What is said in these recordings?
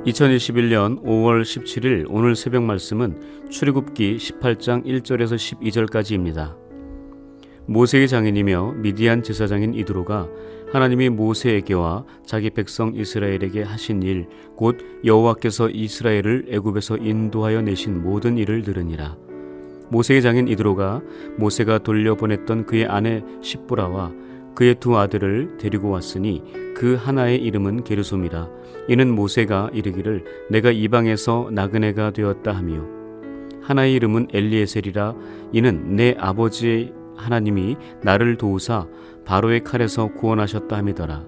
2021년 5월 17일 오늘 새벽 말씀은 출애굽기 18장 1절에서 12절까지입니다. 모세의 장인이며 미디안 제사장인 이드로가 하나님이 모세에게와 자기 백성 이스라엘에게 하신 일, 곧 여호와께서 이스라엘을 애굽에서 인도하여 내신 모든 일을 들으니라. 모세의 장인 이드로가 모세가 돌려보냈던 그의 아내 십보라와 그의 두 아들을 데리고 왔으니 그 하나의 이름은 게르솜이라. 이는 모세가 이르기를 내가 이방에서 나그네가 되었다 하며, 하나의 이름은 엘리에셀이라. 이는 내 아버지의 하나님이 나를 도우사 바로의 칼에서 구원하셨다 함이더라.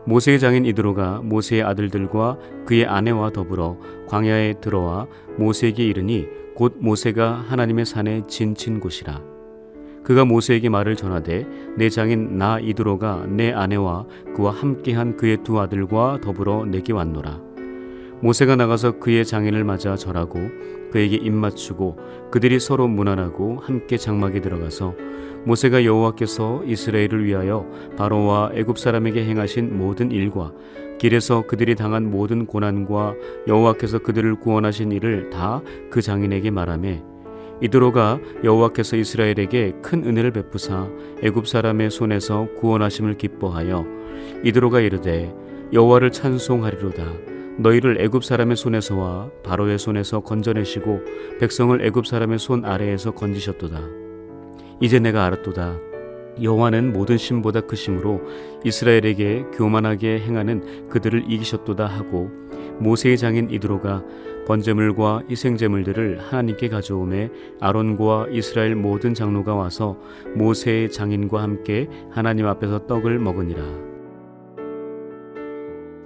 모세의 장인 이드로가 모세의 아들들과 그의 아내와 더불어 광야에 들어와 모세에게 이르니 곧 모세가 하나님의 산에 진친 곳이라. 그가 모세에게 말을 전하되 내 장인 나 이드로가 내 아내와 그와 함께한 그의 두 아들과 더불어 내게 왔노라. 모세가 나가서 그의 장인을 맞아 절하고 그에게 입맞추고 그들이 서로 문안하고 함께 장막에 들어가서 모세가 여호와께서 이스라엘을 위하여 바로와 애굽 사람에게 행하신 모든 일과 길에서 그들이 당한 모든 고난과 여호와께서 그들을 구원하신 일을 다 그 장인에게 말하매, 이드로가 여호와께서 이스라엘에게 큰 은혜를 베푸사 애굽 사람의 손에서 구원하심을 기뻐하여 이드로가 이르되 여호와를 찬송하리로다. 너희를 애굽 사람의 손에서와 바로의 손에서 건져내시고 백성을 애굽 사람의 손 아래에서 건지셨도다. 이제 내가 알았도다. 여호와는 모든 신보다 크심으로 이스라엘에게 교만하게 행하는 그들을 이기셨도다 하고, 모세의 장인 이드로가 번제물과 희생제물들을 하나님께 가져오매 아론과 이스라엘 모든 장로가 와서 모세의 장인과 함께 하나님 앞에서 떡을 먹으니라.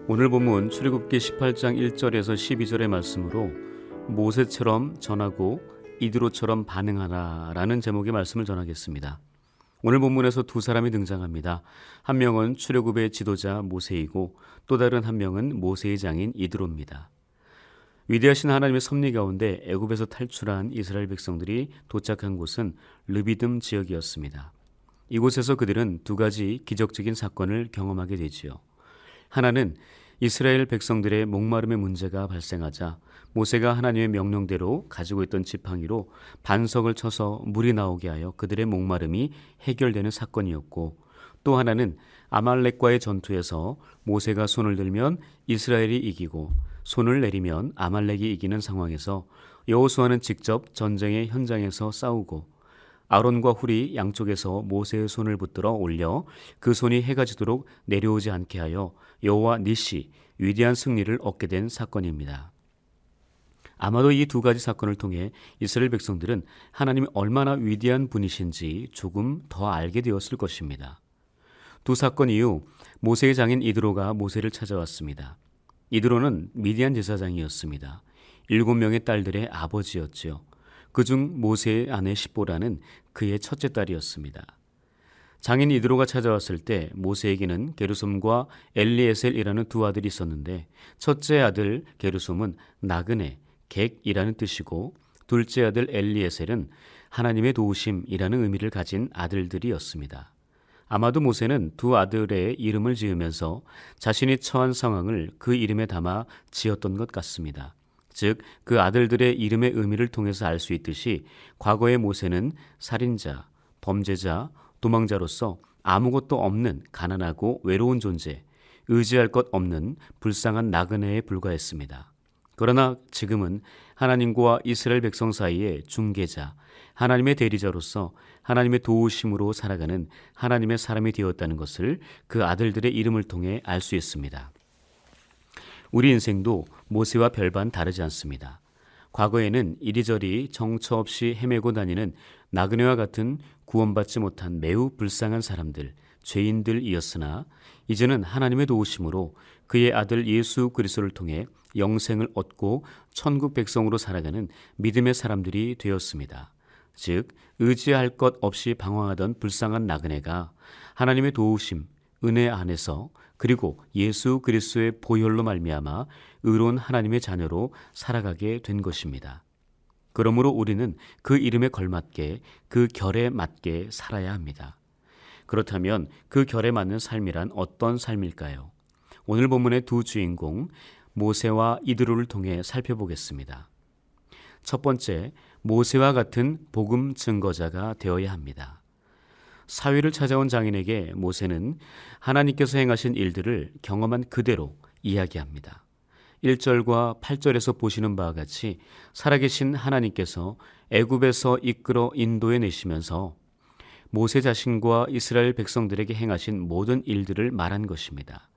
오늘 본문 출애굽기 18장 1절에서 12절의 말씀으로 모세처럼 전하고 이드로처럼 반응하라 라는 제목의 말씀을 전하겠습니다. 오늘 본문에서 두 사람이 등장합니다. 한 명은 출애굽의 지도자 모세이고 또 다른 한 명은 모세의 장인 이드로입니다. 위대하신 하나님의 섭리 가운데 애굽에서 탈출한 이스라엘 백성들이 도착한 곳은 르비딤 지역이었습니다. 이곳에서 그들은 두 가지 기적적인 사건을 경험하게 되지요. 하나는 이스라엘 백성들의 목마름의 문제가 발생하자 모세가 하나님의 명령대로 가지고 있던 지팡이로 반석을 쳐서 물이 나오게 하여 그들의 목마름이 해결되는 사건이었고, 또 하나는 아말렉과의 전투에서 모세가 손을 들면 이스라엘이 이기고 손을 내리면 아말렉이 이기는 상황에서 여호수아는 직접 전쟁의 현장에서 싸우고 아론과 훌이 양쪽에서 모세의 손을 붙들어 올려 그 손이 해가 지도록 내려오지 않게 하여 여호와 니시 위대한 승리를 얻게 된 사건입니다. 아마도 이 두 가지 사건을 통해 이스라엘 백성들은 하나님이 얼마나 위대한 분이신지 조금 더 알게 되었을 것입니다. 두 사건 이후 모세의 장인 이드로가 모세를 찾아왔습니다. 이드로는 미디안 제사장이었습니다. 7명의 딸들의 아버지였지요. 그중 모세의 아내 십보라는 그의 첫째 딸이었습니다. 장인 이드로가 찾아왔을 때 모세에게는 게르솜과 엘리에셀이라는 두 아들이 있었는데, 첫째 아들 게르솜은 나그네, 객이라는 뜻이고 둘째 아들 엘리에셀은 하나님의 도우심이라는 의미를 가진 아들들이었습니다. 아마도 모세는 두 아들의 이름을 지으면서 자신이 처한 상황을 그 이름에 담아 지었던 것 같습니다. 즉, 그 아들들의 이름의 의미를 통해서 알 수 있듯이 과거의 모세는 살인자, 범죄자, 도망자로서 아무것도 없는 가난하고 외로운 존재, 의지할 것 없는 불쌍한 나그네에 불과했습니다. 그러나 지금은 하나님과 이스라엘 백성 사이의 중개자, 하나님의 대리자로서 하나님의 도우심으로 살아가는 하나님의 사람이 되었다는 것을 그 아들들의 이름을 통해 알 수 있습니다. 우리 인생도 모세와 별반 다르지 않습니다. 과거에는 이리저리 정처 없이 헤매고 다니는 나그네와 같은 구원받지 못한 매우 불쌍한 사람들, 죄인들이었으나 이제는 하나님의 도우심으로 그의 아들 예수 그리스도를 통해 영생을 얻고 천국 백성으로 살아가는 믿음의 사람들이 되었습니다. 즉, 의지할 것 없이 방황하던 불쌍한 나그네가 하나님의 도우심, 은혜 안에서 그리고 예수 그리스도의 보혈로 말미암아 의로운 하나님의 자녀로 살아가게 된 것입니다. 그러므로 우리는 그 이름에 걸맞게 그 결에 맞게 살아야 합니다. 그렇다면 그 결에 맞는 삶이란 어떤 삶일까요? 오늘 본문의 두 주인공 모세와 이드로를 통해 살펴보겠습니다. 첫 번째, 모세와 같은 복음 증거자가 되어야 합니다. 사위를 찾아온 장인에게 모세는 하나님께서 행하신 일들을 경험한 그대로 이야기합니다. 1절과 8절에서 보시는 바와 같이 살아계신 하나님께서 애굽에서 이끌어 인도해 내시면서 모세 자신과 이스라엘 백성들에게 행하신 모든 일들을 말한 것입니다.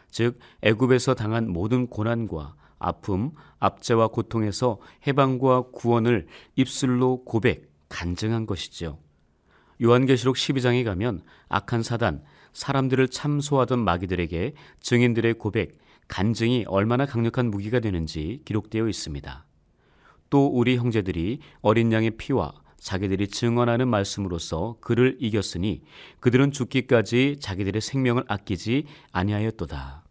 즉 애굽에서 당한 모든 고난과 아픔, 압제와 고통에서 해방과 구원을 입술로 고백, 간증한 것이죠. 요한계시록 12장에 가면 악한 사단, 사람들을 참소하던 마귀들에게 증인들의 고백, 간증이 얼마나 강력한 무기가 되는지 기록되어 있습니다. 또 우리 형제들이 어린 양의 피와 자기들이 증언하는 말씀으로써 그를 이겼으니 그들은 죽기까지 자기들의 생명을 아끼지 아니하였도다.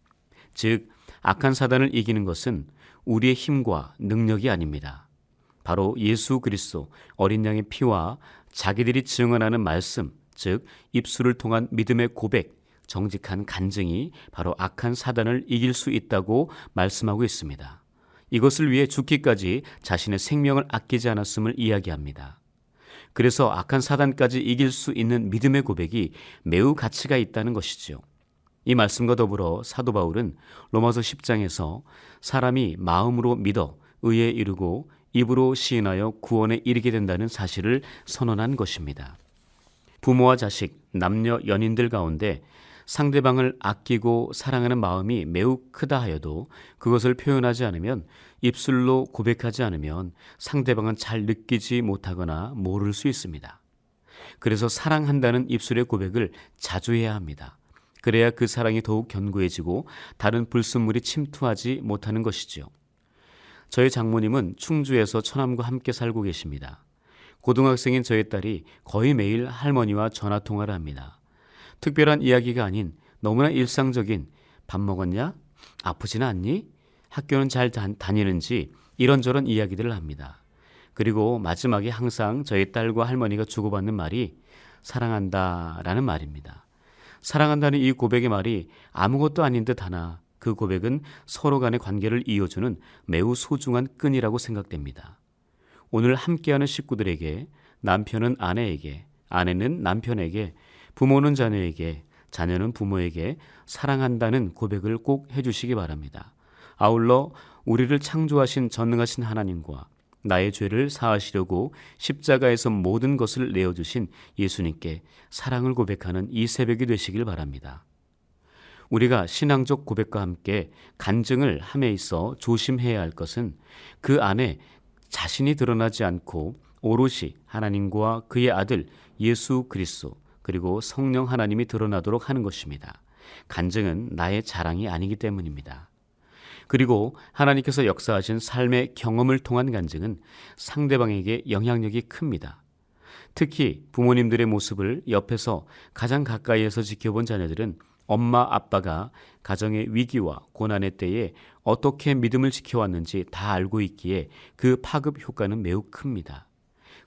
즉 악한 사단을 이기는 것은 우리의 힘과 능력이 아닙니다. 바로 예수 그리스도 어린 양의 피와 자기들이 증언하는 말씀, 즉 입술을 통한 믿음의 고백, 정직한 간증이 바로 악한 사단을 이길 수 있다고 말씀하고 있습니다. 이것을 위해 죽기까지 자신의 생명을 아끼지 않았음을 이야기합니다. 그래서 악한 사단까지 이길 수 있는 믿음의 고백이 매우 가치가 있다는 것이죠. 이 말씀과 더불어 사도 바울은 로마서 10장에서 사람이 마음으로 믿어 의에 이르고 입으로 시인하여 구원에 이르게 된다는 사실을 선언한 것입니다. 부모와 자식, 남녀, 연인들 가운데 상대방을 아끼고 사랑하는 마음이 매우 크다 하여도 그것을 표현하지 않으면, 입술로 고백하지 않으면 상대방은 잘 느끼지 못하거나 모를 수 있습니다. 그래서 사랑한다는 입술의 고백을 자주 해야 합니다. 그래야 그 사랑이 더욱 견고해지고 다른 불순물이 침투하지 못하는 것이지요. 저희 장모님은 충주에서 처남과 함께 살고 계십니다. 고등학생인 저희 딸이 거의 매일 할머니와 전화통화를 합니다. 특별한 이야기가 아닌 너무나 일상적인 밥 먹었냐? 아프지는 않니? 학교는 잘 다니는지 이런저런 이야기들을 합니다. 그리고 마지막에 항상 저희 딸과 할머니가 주고받는 말이 사랑한다 라는 말입니다. 사랑한다는 이 고백의 말이 아무것도 아닌 듯 하나 그 고백은 서로 간의 관계를 이어주는 매우 소중한 끈이라고 생각됩니다. 오늘 함께하는 식구들에게, 남편은 아내에게, 아내는 남편에게, 부모는 자녀에게, 자녀는 부모에게 사랑한다는 고백을 꼭 해주시기 바랍니다. 아울러 우리를 창조하신 전능하신 하나님과 나의 죄를 사하시려고 십자가에서 모든 것을 내어주신 예수님께 사랑을 고백하는 이 새벽이 되시길 바랍니다. 우리가 신앙적 고백과 함께 간증을 함에 있어 조심해야 할 것은 그 안에 자신이 드러나지 않고 오롯이 하나님과 그의 아들 예수 그리스도 그리고 성령 하나님이 드러나도록 하는 것입니다. 간증은 나의 자랑이 아니기 때문입니다. 그리고 하나님께서 역사하신 삶의 경험을 통한 간증은 상대방에게 영향력이 큽니다. 특히 부모님들의 모습을 옆에서 가장 가까이에서 지켜본 자녀들은 엄마 아빠가 가정의 위기와 고난의 때에 어떻게 믿음을 지켜왔는지 다 알고 있기에 그 파급 효과는 매우 큽니다.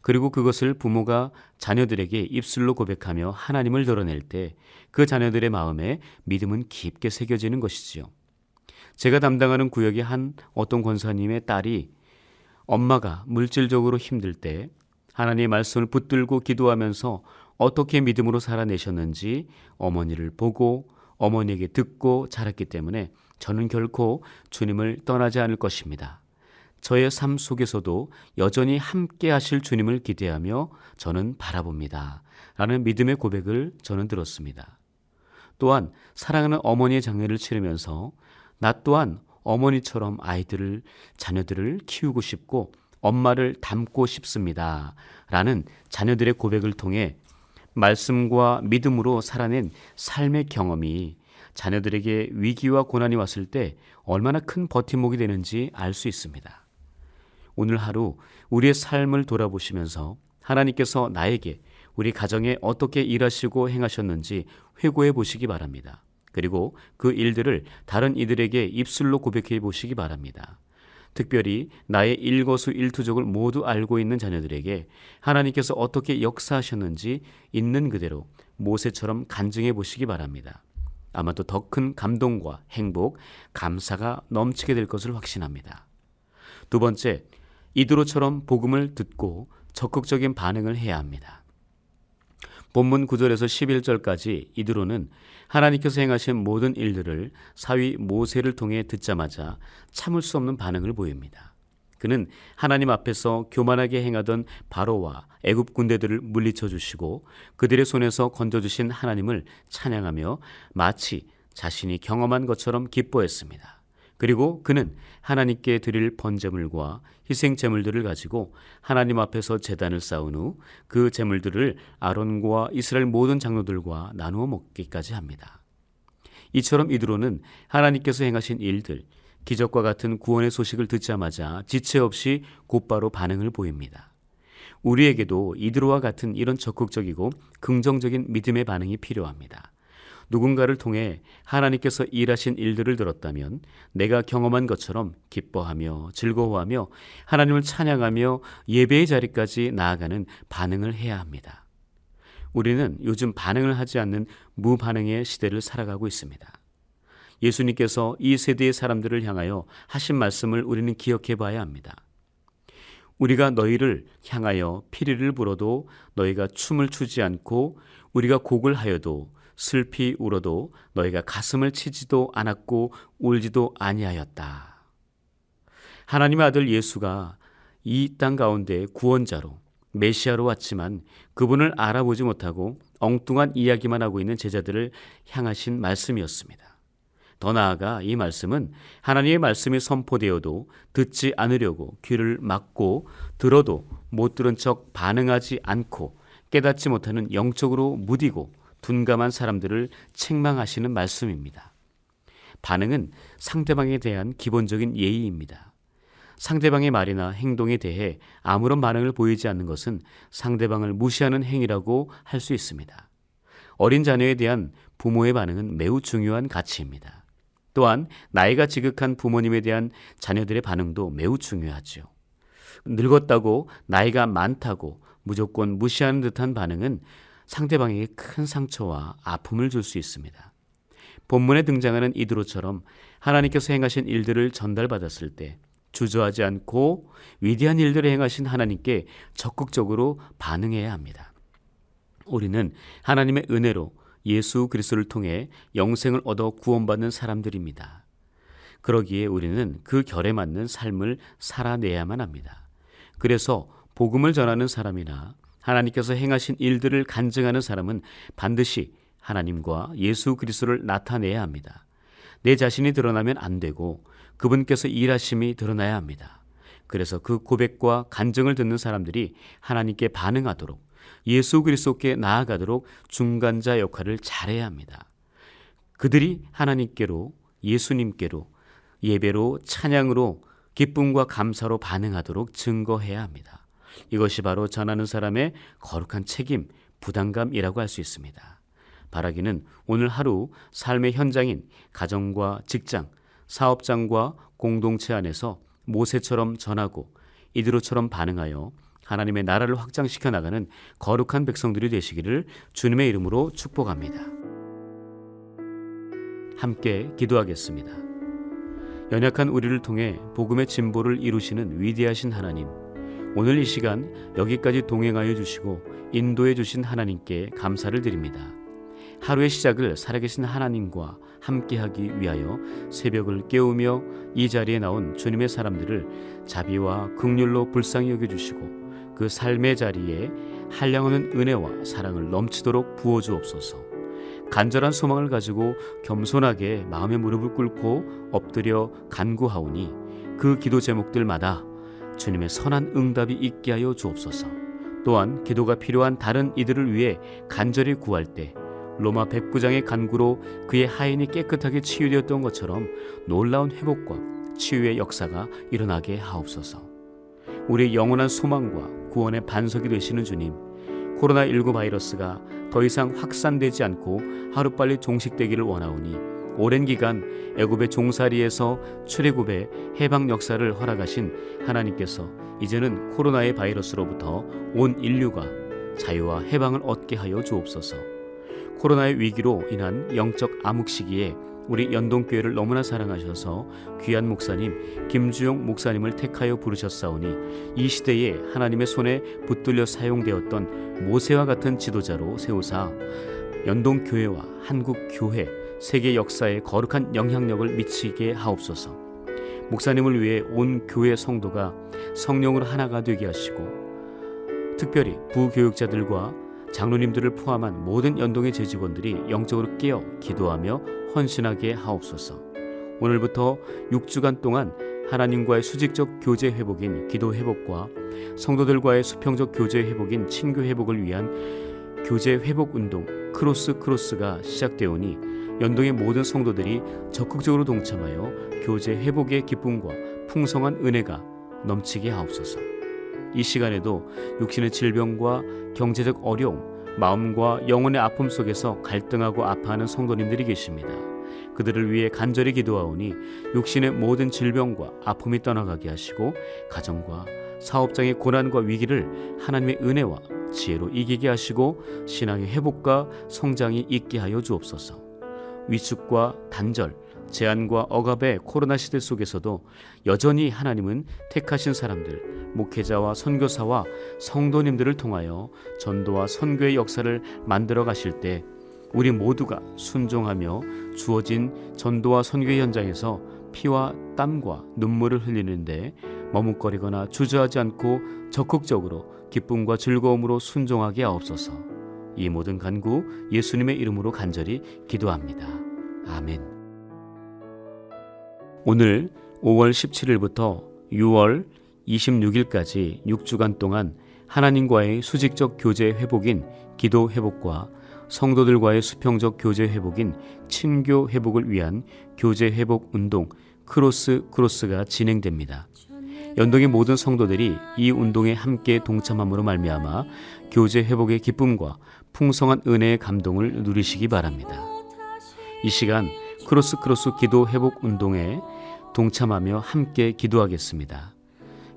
그리고 그것을 부모가 자녀들에게 입술로 고백하며 하나님을 드러낼 때 그 자녀들의 마음에 믿음은 깊게 새겨지는 것이지요. 제가 담당하는 구역의 한 어떤 권사님의 딸이 엄마가 물질적으로 힘들 때 하나님의 말씀을 붙들고 기도하면서 어떻게 믿음으로 살아내셨는지 어머니를 보고 어머니에게 듣고 자랐기 때문에 저는 결코 주님을 떠나지 않을 것입니다. 저의 삶 속에서도 여전히 함께 하실 주님을 기대하며 저는 바라봅니다. 라는 믿음의 고백을 저는 들었습니다. 또한 사랑하는 어머니의 장례를 치르면서 나 또한 어머니처럼 자녀들을 키우고 싶고 엄마를 닮고 싶습니다. 라는 자녀들의 고백을 통해 말씀과 믿음으로 살아낸 삶의 경험이 자녀들에게 위기와 고난이 왔을 때 얼마나 큰 버팀목이 되는지 알 수 있습니다. 오늘 하루 우리의 삶을 돌아보시면서 하나님께서 나에게, 우리 가정에 어떻게 일하시고 행하셨는지 회고해 보시기 바랍니다. 그리고 그 일들을 다른 이들에게 입술로 고백해 보시기 바랍니다. 특별히 나의 일거수일투족을 모두 알고 있는 자녀들에게 하나님께서 어떻게 역사하셨는지 있는 그대로 모세처럼 간증해 보시기 바랍니다. 아마도 더 큰 감동과 행복, 감사가 넘치게 될 것을 확신합니다. 두 번째, 이드로처럼 복음을 듣고 적극적인 반응을 해야 합니다. 본문 9절에서 11절까지 이드로는 하나님께서 행하신 모든 일들을 사위 모세를 통해 듣자마자 참을 수 없는 반응을 보입니다. 그는 하나님 앞에서 교만하게 행하던 바로와 애굽 군대들을 물리쳐 주시고 그들의 손에서 건져주신 하나님을 찬양하며 마치 자신이 경험한 것처럼 기뻐했습니다. 그리고 그는 하나님께 드릴 번제물과 희생 제물들을 가지고 하나님 앞에서 제단을 쌓은 후 그 제물들을 아론과 이스라엘 모든 장로들과 나누어 먹기까지 합니다. 이처럼 이드로는 하나님께서 행하신 일들, 기적과 같은 구원의 소식을 듣자마자 지체 없이 곧바로 반응을 보입니다. 우리에게도 이드로와 같은 이런 적극적이고 긍정적인 믿음의 반응이 필요합니다. 누군가를 통해 하나님께서 일하신 일들을 들었다면 내가 경험한 것처럼 기뻐하며 즐거워하며 하나님을 찬양하며 예배의 자리까지 나아가는 반응을 해야 합니다. 우리는 요즘 반응을 하지 않는 무반응의 시대를 살아가고 있습니다. 예수님께서 이 세대의 사람들을 향하여 하신 말씀을 우리는 기억해 봐야 합니다. 우리가 너희를 향하여 피리를 불어도 너희가 춤을 추지 않고 우리가 곡을 하여도 슬피 울어도 너희가 가슴을 치지도 않았고 울지도 아니하였다. 하나님의 아들 예수가 이 땅 가운데 구원자로 메시아로 왔지만 그분을 알아보지 못하고 엉뚱한 이야기만 하고 있는 제자들을 향하신 말씀이었습니다. 더 나아가 이 말씀은 하나님의 말씀이 선포되어도 듣지 않으려고 귀를 막고 들어도 못 들은 척 반응하지 않고 깨닫지 못하는 영적으로 무디고 둔감한 사람들을 책망하시는 말씀입니다. 반응은 상대방에 대한 기본적인 예의입니다. 상대방의 말이나 행동에 대해 아무런 반응을 보이지 않는 것은 상대방을 무시하는 행위라고 할 수 있습니다. 어린 자녀에 대한 부모의 반응은 매우 중요한 가치입니다. 또한 나이가 지극한 부모님에 대한 자녀들의 반응도 매우 중요하죠. 늙었다고 나이가 많다고 무조건 무시하는 듯한 반응은 상대방에게 큰 상처와 아픔을 줄 수 있습니다. 본문에 등장하는 이드로처럼 하나님께서 행하신 일들을 전달받았을 때 주저하지 않고 위대한 일들을 행하신 하나님께 적극적으로 반응해야 합니다. 우리는 하나님의 은혜로 예수 그리스도를 통해 영생을 얻어 구원받는 사람들입니다. 그러기에 우리는 그 결에 맞는 삶을 살아내야만 합니다. 그래서 복음을 전하는 사람이나 하나님께서 행하신 일들을 간증하는 사람은 반드시 하나님과 예수 그리스도를 나타내야 합니다. 내 자신이 드러나면 안 되고 그분께서 일하심이 드러나야 합니다. 그래서 그 고백과 간증을 듣는 사람들이 하나님께 반응하도록 예수 그리스도께 나아가도록 중간자 역할을 잘해야 합니다. 그들이 하나님께로 예수님께로 예배로 찬양으로 기쁨과 감사로 반응하도록 증거해야 합니다. 이것이 바로 전하는 사람의 거룩한 책임, 부담감이라고 할 수 있습니다. 바라기는 오늘 하루 삶의 현장인 가정과 직장, 사업장과 공동체 안에서 모세처럼 전하고 이드로처럼 반응하여 하나님의 나라를 확장시켜 나가는 거룩한 백성들이 되시기를 주님의 이름으로 축복합니다. 함께 기도하겠습니다. 연약한 우리를 통해 복음의 진보를 이루시는 위대하신 하나님, 오늘 이 시간 여기까지 동행하여 주시고 인도해 주신 하나님께 감사를 드립니다. 하루의 시작을 살아계신 하나님과 함께하기 위하여 새벽을 깨우며 이 자리에 나온 주님의 사람들을 자비와 긍휼로 불쌍히 여겨주시고 그 삶의 자리에 한량없는 은혜와 사랑을 넘치도록 부어주옵소서. 간절한 소망을 가지고 겸손하게 마음의 무릎을 꿇고 엎드려 간구하오니 그 기도 제목들마다 주님의 선한 응답이 있게 하여 주옵소서. 또한 기도가 필요한 다른 이들을 위해 간절히 구할 때 로마 109장의 간구로 그의 하인이 깨끗하게 치유되었던 것처럼 놀라운 회복과 치유의 역사가 일어나게 하옵소서. 우리의 영원한 소망과 구원의 반석이 되시는 주님, 코로나19 바이러스가 더 이상 확산되지 않고 하루빨리 종식되기를 원하오니 오랜 기간 애굽의 종살이에서 출애굽의 해방 역사를 허락하신 하나님께서 이제는 코로나의 바이러스로부터 온 인류가 자유와 해방을 얻게 하여 주옵소서. 코로나의 위기로 인한 영적 암흑 시기에 우리 연동교회를 너무나 사랑하셔서 귀한 목사님 김주용 목사님을 택하여 부르셨사오니 이 시대에 하나님의 손에 붙들려 사용되었던 모세와 같은 지도자로 세우사 연동교회와 한국교회, 세계 역사에 거룩한 영향력을 미치게 하옵소서. 목사님을 위해 온 교회 성도가 성령으로 하나가 되게 하시고 특별히 부교육자들과 장로님들을 포함한 모든 연동의 재직원들이 영적으로 깨어 기도하며 헌신하게 하옵소서. 오늘부터 6주간 동안 하나님과의 수직적 교제 회복인 기도 회복과 성도들과의 수평적 교제 회복인 친교 회복을 위한 교제 회복 운동 크로스가 시작되오니 연동의 모든 성도들이 적극적으로 동참하여 교제 회복의 기쁨과 풍성한 은혜가 넘치게 하옵소서. 이 시간에도 육신의 질병과 경제적 어려움, 마음과 영혼의 아픔 속에서 갈등하고 아파하는 성도님들이 계십니다. 그들을 위해 간절히 기도하오니 육신의 모든 질병과 아픔이 떠나가게 하시고 가정과 사업장의 고난과 위기를 하나님의 은혜와 지혜로 이기게 하시고 신앙의 회복과 성장이 있게 하여 주옵소서. 위축과 단절, 제한과 억압의 코로나 시대 속에서도 여전히 하나님은 택하신 사람들, 목회자와 선교사와 성도님들을 통하여 전도와 선교의 역사를 만들어 가실 때 우리 모두가 순종하며 주어진 전도와 선교의 현장에서 피와 땀과 눈물을 흘리는데 머뭇거리거나 주저하지 않고 적극적으로 기쁨과 즐거움으로 순종하게 하옵소서. 이 모든 간구 예수님의 이름으로 간절히 기도합니다. 아멘. 오늘 5월 17일부터 6월 26일까지 6주간 동안 하나님과의 수직적 교제 회복인 기도 회복과 성도들과의 수평적 교제 회복인 친교 회복을 위한 교제 회복 운동 크로스가 진행됩니다. 연동의 모든 성도들이 이 운동에 함께 동참함으로 말미암아 교제 회복의 기쁨과 풍성한 은혜의 감동을 누리시기 바랍니다. 이 시간 크로스 기도 회복 운동에 동참하며 함께 기도하겠습니다.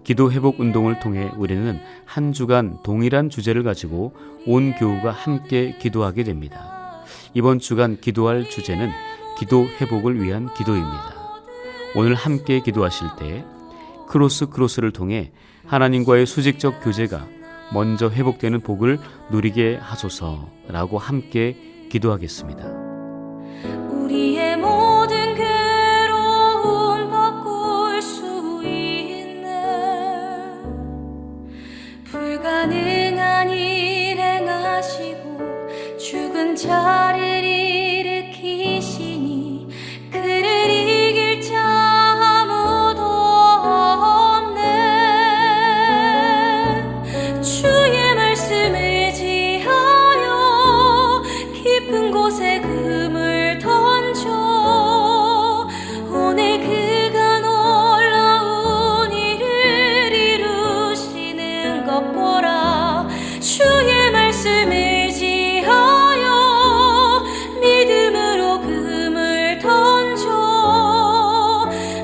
기도 회복 운동을 통해 우리는 한 주간 동일한 주제를 가지고 온 교우가 함께 기도하게 됩니다. 이번 주간 기도할 주제는 기도 회복을 위한 기도입니다. 오늘 함께 기도하실 때 크로스를 통해 하나님과의 수직적 교제가 먼저 회복되는 복을 누리게 하소서라고 함께 기도하겠습니다. 우리의 모든 괴로움 바꿀 수 있는 불가능한 일 행하시고 죽은 자를 일으키시니 그를 이길 자 아무도 없네. 주의 말씀을 지하여 깊은 곳에 금을 던져 오늘 그가 놀라운 일을 이루시는 것 보라. 주의 말씀을 지하여 믿음으로 금을 던져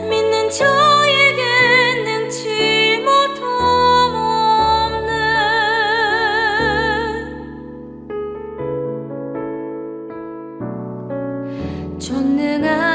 믿는 자에겐 능치 못함 없네. 전능한